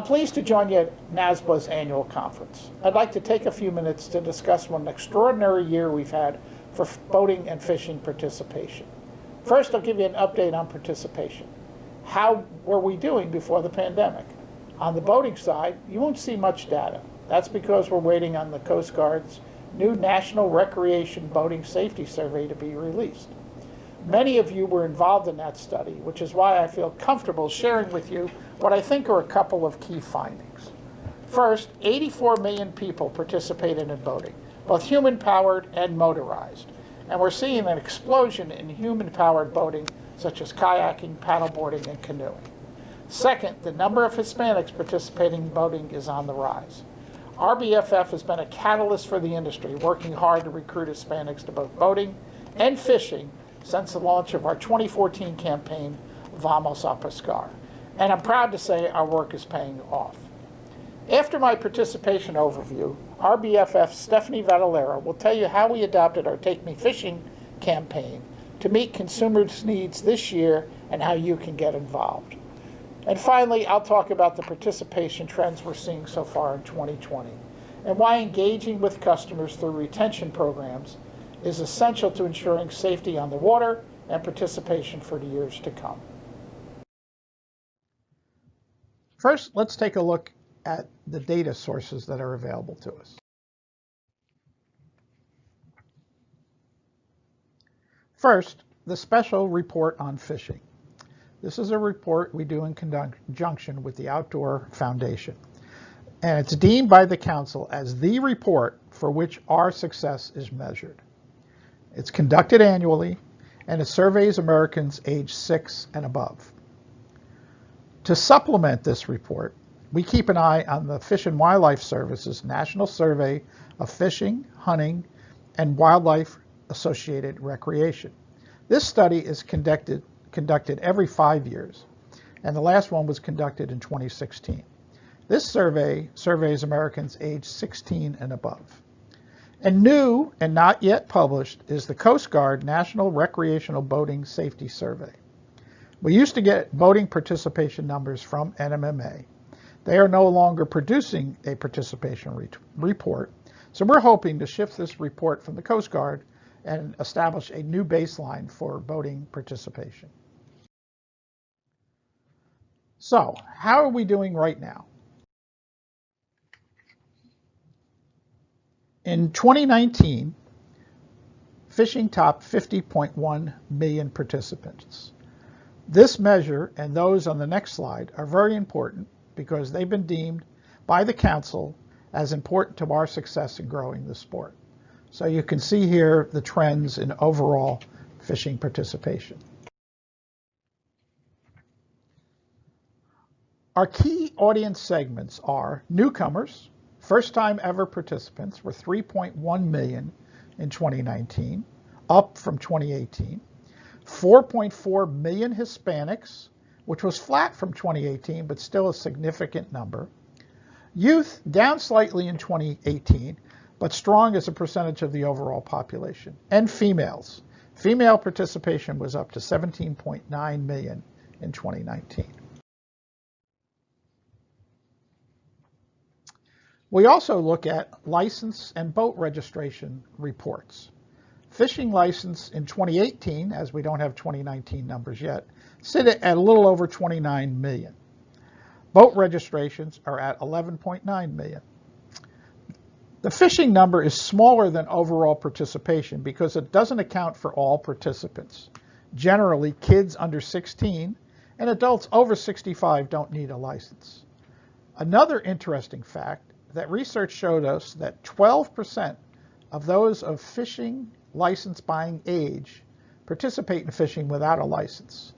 I'm pleased to join you at NASBLA's Annual Conference. I'd like to take a few minutes to discuss what an extraordinary year we've had for boating and fishing participation. First, I'll give you an update on participation. How were we doing before the pandemic? On the boating side, you won't see much data. That's because we're waiting on the Coast Guard's new National Recreation Boating Safety Survey to be released. Many of you were involved in that study, which is why I feel comfortable sharing with you what I think are a couple of key findings. First, 84 million people participated in boating, both human-powered and motorized. And we're seeing an explosion in human-powered boating, such as kayaking, paddleboarding, and canoeing. Second, the number of Hispanics participating in boating is on the rise. RBFF has been a catalyst for the industry, working hard to recruit Hispanics to both boating and fishing since the launch of our 2014 campaign, Vamos a Pescar. And I'm proud to say our work is paying off. After my participation overview, RBFF's Stephanie Vatalaro will tell you how we adopted our Take Me Fishing campaign to meet consumers' needs this year and how you can get involved. And finally, I'll talk about the participation trends we're seeing so far in 2020 and why engaging with customers through retention programs is essential to ensuring safety on the water and participation for the years to come. First, let's take a look at the data sources that are available to us. First, the Special Report on Fishing. This is a report we do in conjunction with the Outdoor Foundation, and it's deemed by the Council as the report for which our success is measured. It's conducted annually, and it surveys Americans aged 6 and above. To supplement this report, we keep an eye on the Fish and Wildlife Service's National Survey of Fishing, Hunting, and Wildlife-Associated Recreation. This study is conducted every 5 years, and the last one was conducted in 2016. This survey surveys Americans aged 16 and above. And new and not yet published is the Coast Guard National Recreational Boating Safety Survey. We used to get boating participation numbers from NMMA. They are no longer producing a participation report, so we're hoping to shift this report from the Coast Guard and establish a new baseline for boating participation. So, how are we doing right now? In 2019, fishing topped 50.1 million participants. This measure and those on the next slide are very important because they've been deemed by the Council as important to our success in growing the sport. So you can see here the trends in overall fishing participation. Our key audience segments are newcomers. First-time ever participants were 3.1 million in 2019, up from 2018. 4.4 million Hispanics, which was flat from 2018, but still a significant number. Youth, down slightly in 2018, but strong as a percentage of the overall population. And females. Female participation was up to 17.9 million in 2019. We also look at license and boat registration reports. Fishing license in 2018, as we don't have 2019 numbers yet, sit at a little over 29 million. Boat registrations are at 11.9 million. The fishing number is smaller than overall participation because it doesn't account for all participants. Generally, kids under 16 and adults over 65 don't need a license. Another interesting fact that research showed us that 12% of those of fishing license buying age participate in fishing without a license.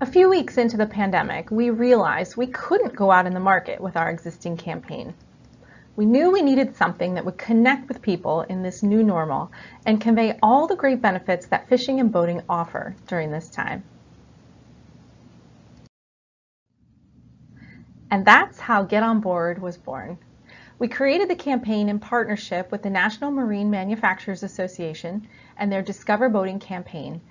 A few weeks into the pandemic, we realized we couldn't go out in the market with our existing campaign. We knew we needed something that would connect with people in this new normal and convey all the great benefits that fishing and boating offer during this time. And that's how Get On Board was born. We created the campaign in partnership with the National Marine Manufacturers Association and their Discover Boating campaign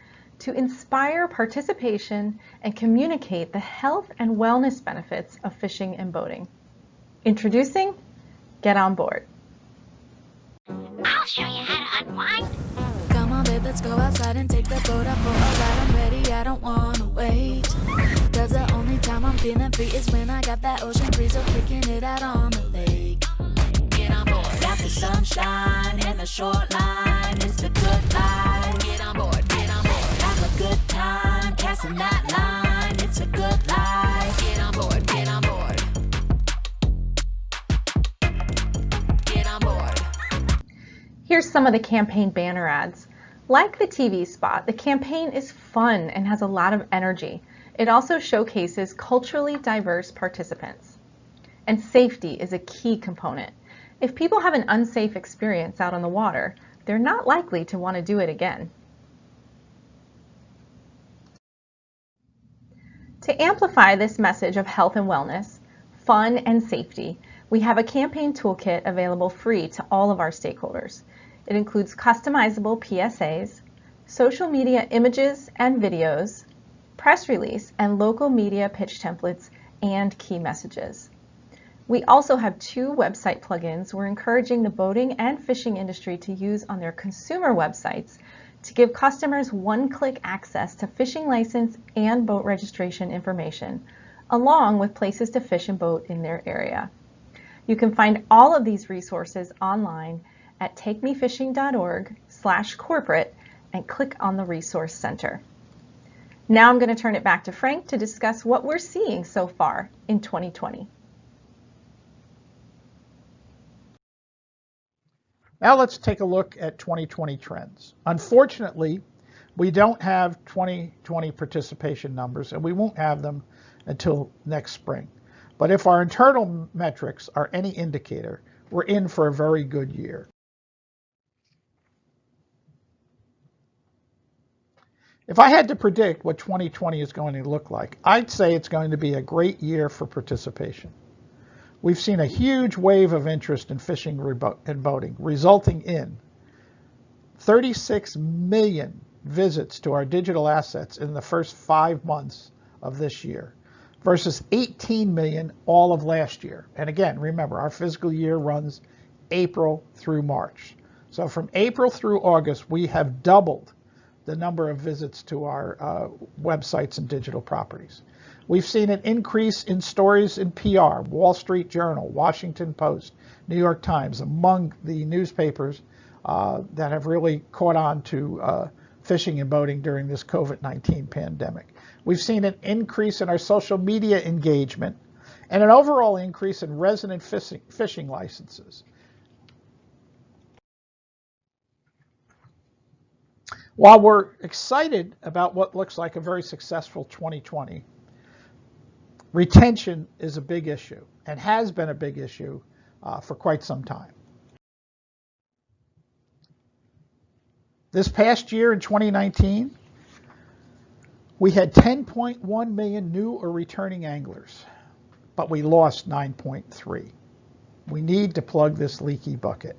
to inspire participation and communicate the health and wellness benefits of fishing and boating. Introducing Get On Board. I'll show you how to unwind. Come on, babe, let's go outside and take the boat up for a ride. I'm ready, I don't wanna wait. Cause the only time I'm feeling free is when I got that ocean breeze, so kicking it out on the lake. Get on board. Got the sunshine and the short line. It's a good life. Get on board, get on board. Have a good time, casting that line. It's a good life. Get on board, get on board. Get on board. Here's some of the campaign banner ads. Like the TV spot, the campaign is fun and has a lot of energy. It also showcases culturally diverse participants. And safety is a key component. If people have an unsafe experience out on the water, they're not likely to want to do it again. To amplify this message of health and wellness, fun and safety, we have a campaign toolkit available free to all of our stakeholders. It includes customizable PSAs, social media images and videos, press release and local media pitch templates, and key messages. We also have 2 website plugins we're encouraging the boating and fishing industry to use on their consumer websites to give customers one-click access to fishing license and boat registration information, along with places to fish and boat in their area. You can find all of these resources online at takemefishing.org/corporate and click on the Resource Center. Now I'm going to turn it back to Frank to discuss what we're seeing so far in 2020. Now let's take a look at 2020 trends. Unfortunately, we don't have 2020 participation numbers, and we won't have them until next spring. But if our internal metrics are any indicator, we're in for a very good year. If I had to predict what 2020 is going to look like, I'd say it's going to be a great year for participation. We've seen a huge wave of interest in fishing and boating, resulting in 36 million visits to our digital assets in the first 5 months of this year, versus 18 million all of last year. And again, remember, our fiscal year runs April through March. So from April through August, we have doubled the number of visits to our websites and digital properties. We've seen an increase in stories in PR, Wall Street Journal, Washington Post, New York Times, among the newspapers that have really caught on to fishing and boating during this COVID-19 pandemic. We've seen an increase in our social media engagement and an overall increase in resident fishing licenses. While we're excited about what looks like a very successful 2020, retention is a big issue and has been a big issue for quite some time. This past year in 2019, we had 10.1 million new or returning anglers, but we lost 9.3. We need to plug this leaky bucket.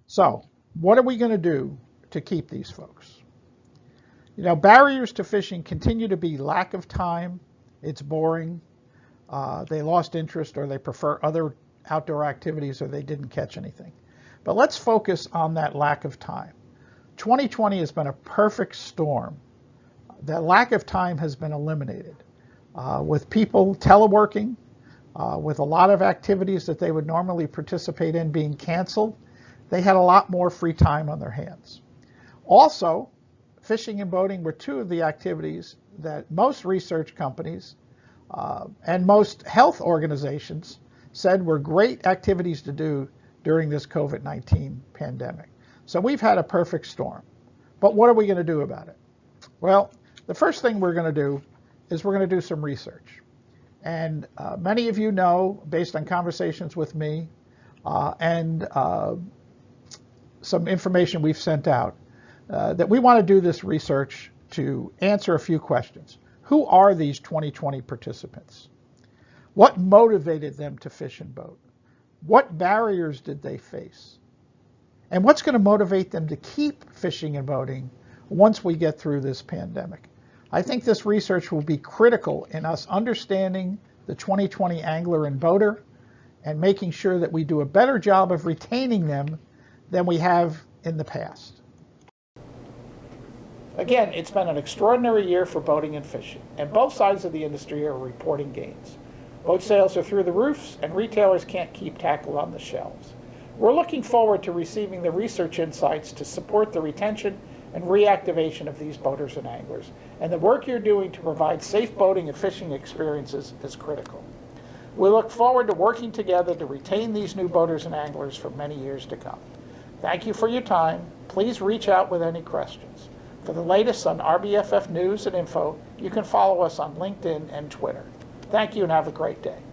So, what are we going to do to keep these folks? You know, barriers to fishing continue to be lack of time, it's boring, they lost interest, or they prefer other outdoor activities, or they didn't catch anything. But let's focus on that lack of time. 2020 has been a perfect storm. That lack of time has been eliminated. With people teleworking, with a lot of activities that they would normally participate in being canceled, they had a lot more free time on their hands. Also, fishing and boating were 2 of the activities that most research companies and most health organizations said were great activities to do during this COVID-19 pandemic. So we've had a perfect storm. But what are we going to do about it? Well, the first thing we're going to do is we're going to do some research. And many of you know, based on conversations with me and some information we've sent out, that we want to do this research to answer a few questions. Who are these 2020 participants? What motivated them to fish and boat? What barriers did they face? And what's going to motivate them to keep fishing and boating once we get through this pandemic. I think this research will be critical in us understanding the 2020 angler and boater and making sure that we do a better job of retaining them than we have in the past. Again, it's been an extraordinary year for boating and fishing, and both sides of the industry are reporting gains. Boat sales are through the roofs, and retailers can't keep tackle on the shelves. We're looking forward to receiving the research insights to support the retention and reactivation of these boaters and anglers, and the work you're doing to provide safe boating and fishing experiences is critical. We look forward to working together to retain these new boaters and anglers for many years to come. Thank you for your time. Please reach out with any questions. For the latest on RBFF news and info, you can follow us on LinkedIn and Twitter. Thank you and have a great day.